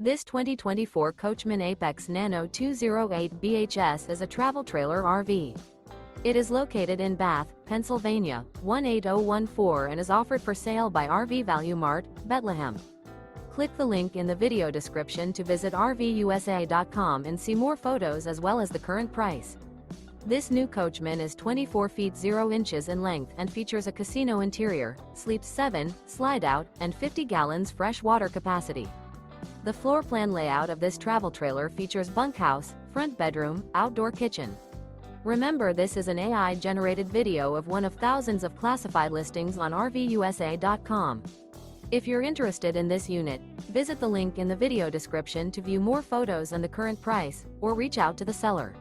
This 2024 Coachmen Apex Nano 208 BHS is a travel trailer RV. It is located in Bath, Pennsylvania, 18014 and is offered for sale by RV Value Mart, Behtlehem. Click the link in the video description to visit RVUSA.com and see more photos as well as the current price. This new Coachmen is 24 feet 0 inches in length and features a casino interior, sleeps 7, Slideout, and 50 gallons fresh water capacity. The floor plan layout of this travel trailer features bunkhouse, front bedroom, outdoor kitchen. Remember, this is an AI-generated video of one of thousands of classified listings on RVUSA.com. If you're interested in this unit, visit the link in the video description to view more photos and the current price, or reach out to the seller.